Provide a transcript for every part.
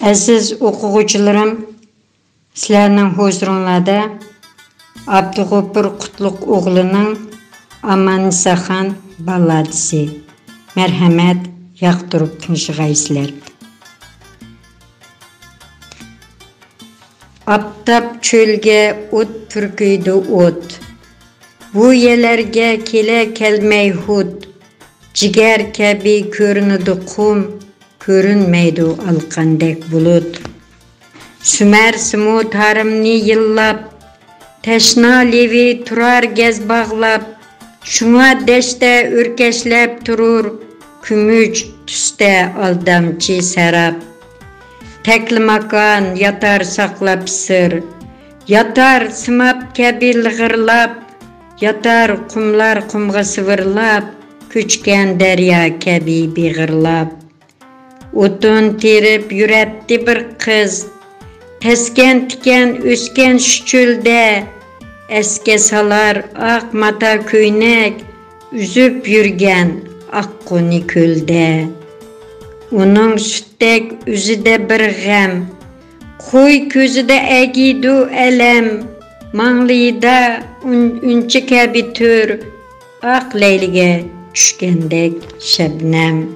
Aziz o'quvchilarim, sizlarning huzuringizda Abdug'ofur Qutlug' o'g'lining Aman-Nisaxon balladasi. Marhamat, yoqtirib tinglasizlar. Aptab çölge o't pürküydü o't. Bu yelerge kele kelmey hud. Ciger kabi görünüdü kum, görünmeydi alqandek bulut. Sümer simu tarımni yıllap, teşna levi turar gez bağlap, şuna deşte ürkeşlep turur, kümüç tüste aldamçı serap. Tekli makan yatar saklap sır, yatar sımap kabi lığırlap, yatar kumlar kumga sıvırlap, küçken derya kabi biğırlap. Otun terip yüretti bir kız, tesken tiken üsken şu çölde, eske salar ak mata köynek, üzüp yürgen akkuni kölde. Onun süttek üzüde bir gem, koy közüde egidu elem, manlıyda ünçü kabi tür, ak leylige düşkendek şebnem.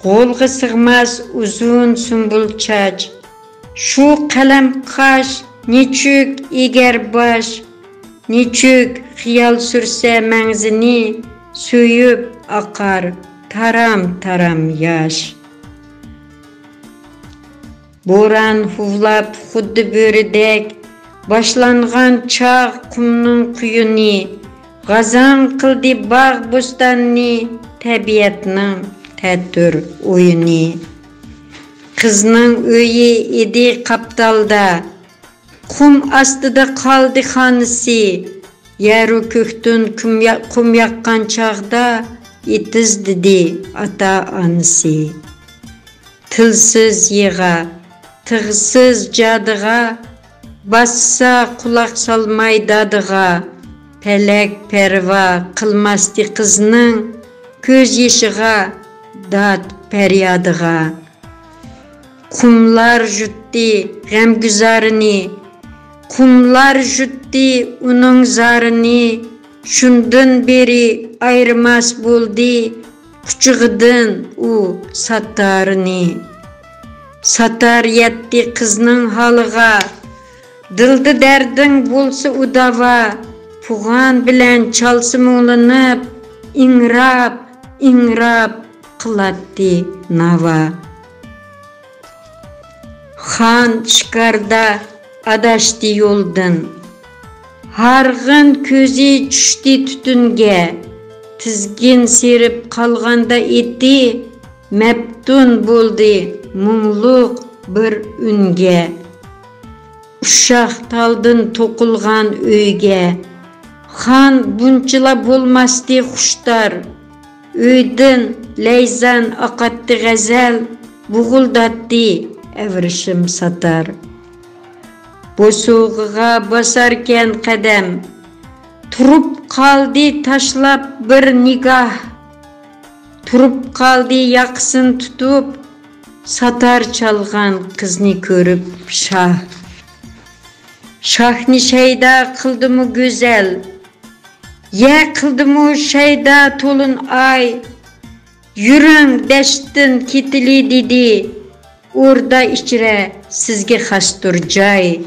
Golga sığmaz uzun sümbül çaç, şu kalem kaş, niçük eger baş, niçük xiyal sürse menzini, söyüp akar taram taram yaş. Boran huvlap xuddi böredek, başlanğan çağ kumnun kuyuni, gazan kıldı bağ bostanni, tabiatning tәттүр oyunu. Kızның öyü idi kaptalda, kum astıda kaldı hanısı, yarı köktün kum yakkan çağda itiz dedi ata anısı. Tılsız yığa, tığsız cadığa, bassa kulak salmay dadığa, pelek perva kılmastı kızның köz yeşiğa, dat peryadığa. Kumlar jutti gemgüzarını, kumlar jutti onun zarını, şundan beri ayrılmaz buldu, küçüğüdün u satarını. Satar yetti kızның halığa, dıldı derdin bolsa udava, puğan bilen çalsı muğlanıp, ingrap, ingrap, kılattı nava. Han çıkarda adaştı yoldan, hargın közü düştü tütünge, tizgin serip kalganda eti, meptun buldu muңluk bir ünge. Uşak taldın tokulgan öyge, han bunçıla bolmasdı huştar, öydün leyzan akattı gazel, buğuldattı evrişim satar. Bosuğuğa basarken kadem, turup kaldı taşlap bir nigah, turup kaldı yaksın tutup, satar çalgan kızını körüp şah. Şahni şeyda kıldı mı güzel, ya kıldı mı şeyda tolun ay, yürün deştin kitili dedi, orada içire sizge hastur cay.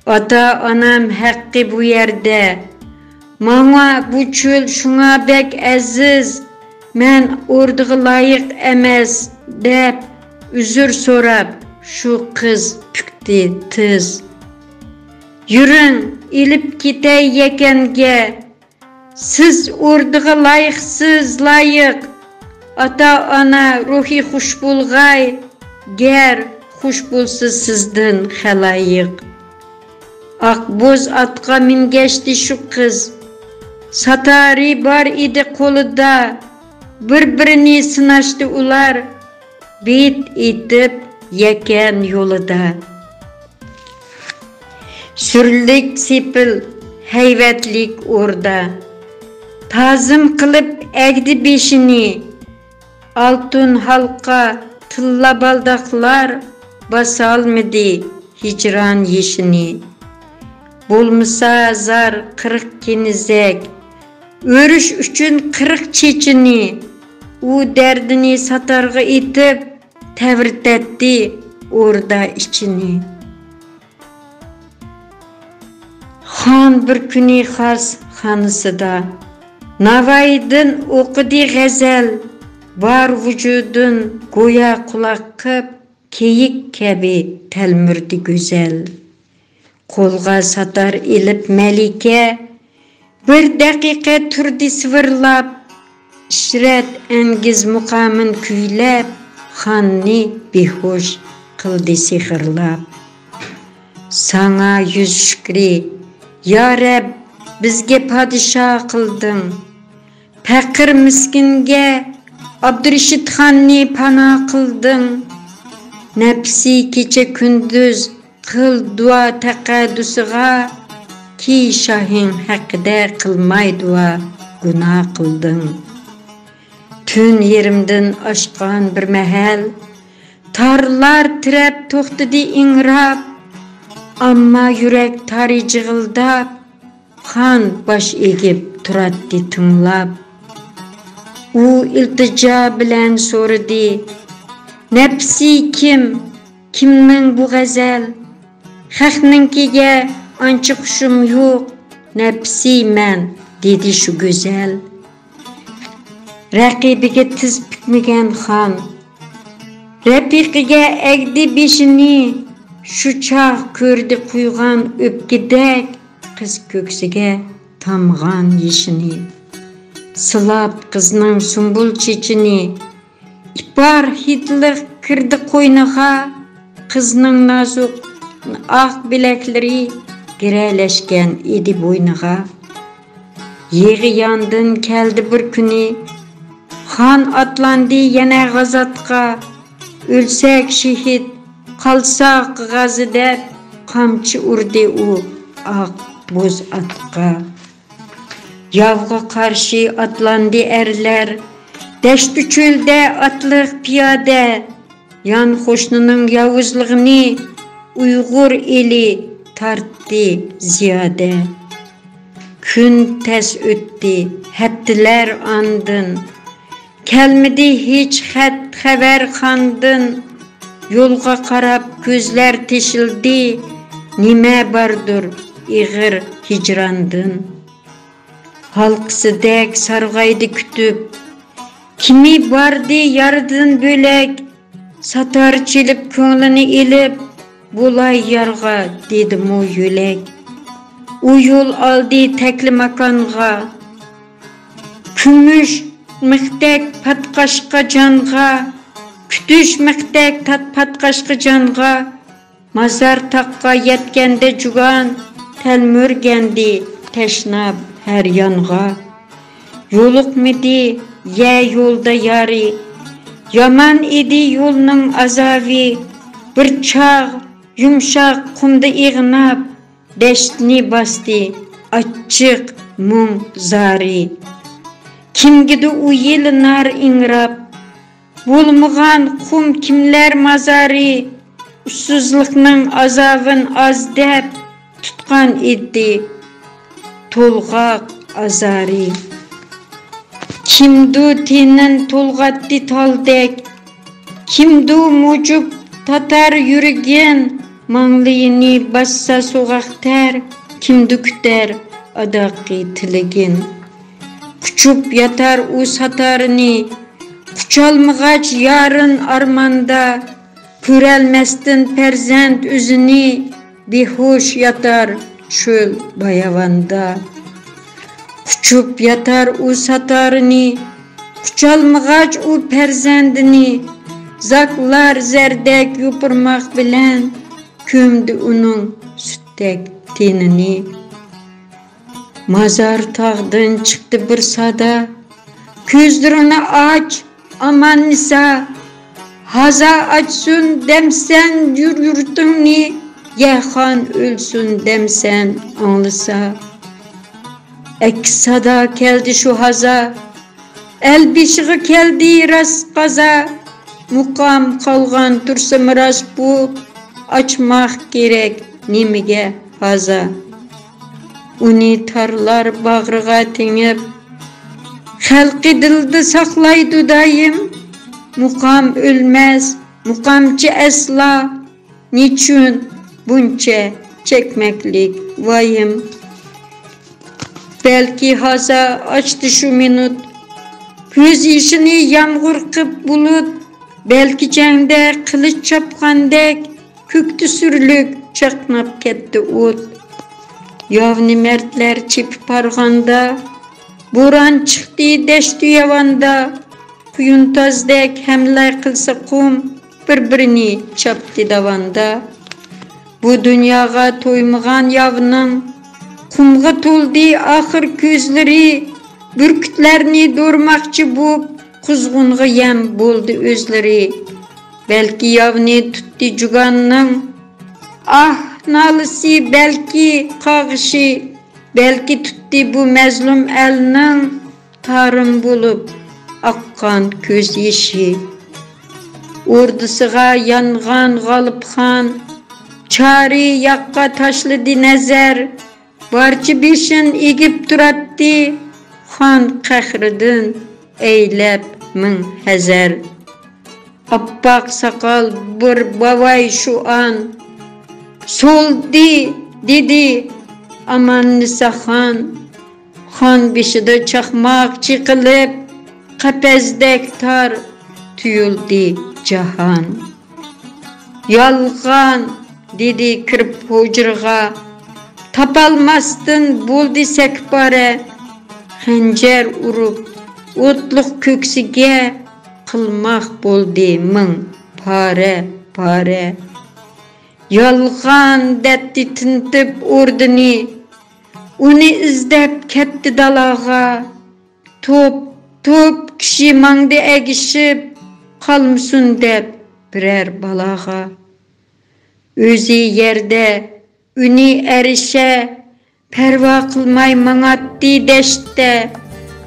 Ata anam hakkı bu yerde, mana bu çöl şuna bek aziz, men ordığı layık emes, dep üzür sorap, şu kız pükti tız. Yürün ilip gitey yekenge, siz ordığı layıksız layık, ata ana ruhi hoş bulgay, ger hoş bulsa sizden halayık. Akboz atqa mingeçti şu kız, satari bar idi koluda, birbirini sınaştı ular, bit itip yeken yoluda. Sürlik sipil, heyvetlik orada, tazım kılıp egdi beşini, Altın halka tılla baldaklar basalmadı hicran yeşini. Bolmasa zar 40 kenizek, örüş üçün 40 çeçini. U derdini satarga itip təvirtətdi orada içini. Xan bir küni xas xanısıda, Navaydın okudu g'azal, var vücudun goya kulak kıp, keyik kabi telmürdi güzel. Kolga satar ilip melike, bir dakika turdi sıvırlap, işret engiz mukamın küylep, xanni bihoş kıldı sihirlap. Sana yüz şükri, ya Rab, bizge padişah kıldın. Fakir miskinge Abdurrashid Xanni pana kıldın. Nefsi gece gündüz kıl dua taqaddusiga, ki şahin haqqida kılmay dua günah kıldın. Tün yerimden aşkan bir mehel, tarlar tirep toxtidi ingrap, amma yürek tari jığıldap, xan baş egip turatdi tınlap. U iltica bilen sordi, nefsi kim, kimning bu g'azal? Haqninkiga ancha xushim yo'q, nefsi men, dedi şu güzel. Raqibiga tiz bitmagan xon, rafiqiga egdi beshini, şu çağ ko'rdi quygan o'pkidek, qiz ko'ksiga tamg'an yeshini. Silab qizning sumbul chechini, ipar hidliq kirdi qo'yniga, qizning nozik oq bilaklari giralashgan edi bo'yniga. Yig'i yandin keldi bir kuni, xon atlandi yana g'azotga, o'lsak shahid, qalsak g'azi deb, qamchi urdi u oq bo'z atqa. Yavga qarshi atlandı erler, deşti çölde atlık piyade, yan qo'shnining yovuzligini Uyg'ur eli tartdi ziyade. Kun tez o'tdi, haftalar andin, kelmedi hech xat xabar xandin. Yo'lga qarab ko'zlar teshildi, nima bardur ig'ir hijrandin. Halqısidek sarg'aydi kütüp, kimi bardi yardan bölek, satar çelip ko'nglini elip, bulay yarga dedi mu yo'lak. U yo'l oldi takli makonga, kumush miqdak patqashqa jonga, kutish miqdak patqashqa jonga, mazar taqqa yetganda jugan, telmurgandi tashnab her yanğa. Yoluqmidi ya yolda yari, yaman idi yolning azavi, bir çağ yumshaq qumda ig'nab, dashtni basti achchiq mung zari. Kimgidi u yil nar ingrab, bo'lmagan qum kimlar mazari, ussizlikning azavin az deb tutgan edi to'lg'aq azari. Kimdu tenen to'lg'atdi toldek, kimdu mujuk tatar yurgan, manglayini bassa so'g'aqtar, kimdu kutar adaqi tiligin. Kuchub yatar u satarini, qucholmag'ach yarin armanda, ko'ralmasdin farzand o'zini, behush yatar çöl bayavanda. Kuchub yatar u satarini, qucholmag'ach u farzandini, zaklar zerdek yupurmaq bilan, ko'mdi uning sutdek tenini. Mazar tağdan çıktı bir sada, ko'zlarini aç, aman nisa, haza açsın demsen yurtingni, ya xon ölsün demsen anlasa. Ek sada keldi şu haza, El bişiği keldi rast qaza, muqam qalğan tursa miras bu, açmaq gerek nimige haza. Uni tarlar bağrıga tengip, xalqi dildi saqlaydı dayım, muqam ölmez, muqamçı asla, niçün bunca çekmeklik vayım. Belki haza açtı şu minut, göz işini yağmur kıp bulut, belki cende kılıç çapkandek, köktü sürlük çaknap ketdi ot. Yavni mertler çip parganda, buran çıktı deşti yavanda, kuyuntazdek hemler kılsa kum, birbirini çaptı davanda. Bu dünyaga toymağan yavının, kumga toldi ahir közleri, bürkütlerini dormakçı bu, kuzgunga yem boldu özleri. Belki yavni tuttu juganның, ah nalısı belki qağışı, belki tuttu bu mezlum elinin, tarım bulup akkan köz yeşi. Ordusuga yanğan Galıpxan, çari yakka taşlıdı nezer, barçı beşin egip turatdı, xan qahridin eylep min hezer. Appaq sakal bir bavay şu an, soldi dedi aman Nisa xan, xan beşide çakmak çıkılıp, qapezdek tar tuyuldi cahan. Yalğan dedi kirip hocurga, tapalmastın buldu sekbare, hancer urup otluk köksige, kılmak boldi min pare pare. Yalğan detti tintip ordini, uni izdep ketdi dalaga, top kişi mangdi egişip, kalmısın dep birer balaga. Özü yerde üni erişe, perva kılmay manatdi deşte,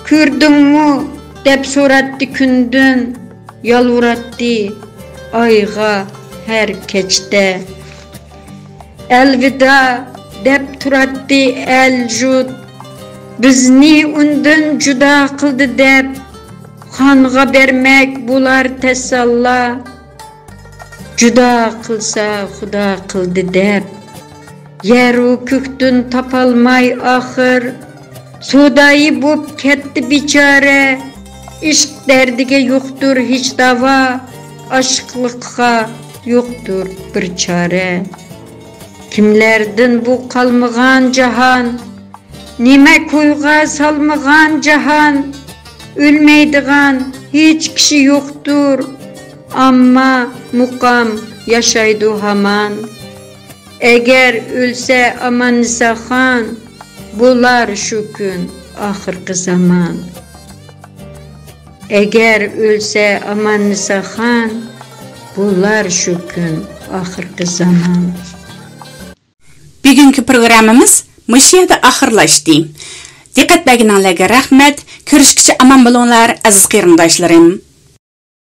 kürdün mü dep sorattı kündün, yalvurattı ayga her keçte. Elvida dep turattı el jud, bizni undun juda kıldı dep, xanğa bermek bular tesalla, juda kılsa xuda kıldı dep. Yeru köktün tapalmay ahır, sodayı bop ketdi biçare, işq derdige yoktur hiç dava, aşıklıkka yoktur bir çare. Kimlerdin bu kalmıgan cahan, nime koyga salmıgan cahan, ölmeydigan hiç kişi yoktur, amma muqam yaşaydı haman. Eğer ölse aman Nisa xan, bular şu gün ahırkı zaman. Eğer ölse aman Nisa xan, bular şu gün ahırkı zaman. Bugünkü programımız muş yerda ahırlaştı. Diqqat berganlarga rahmat. Ko'rishguncha aman bo'linglar aziz qarindoshlarim.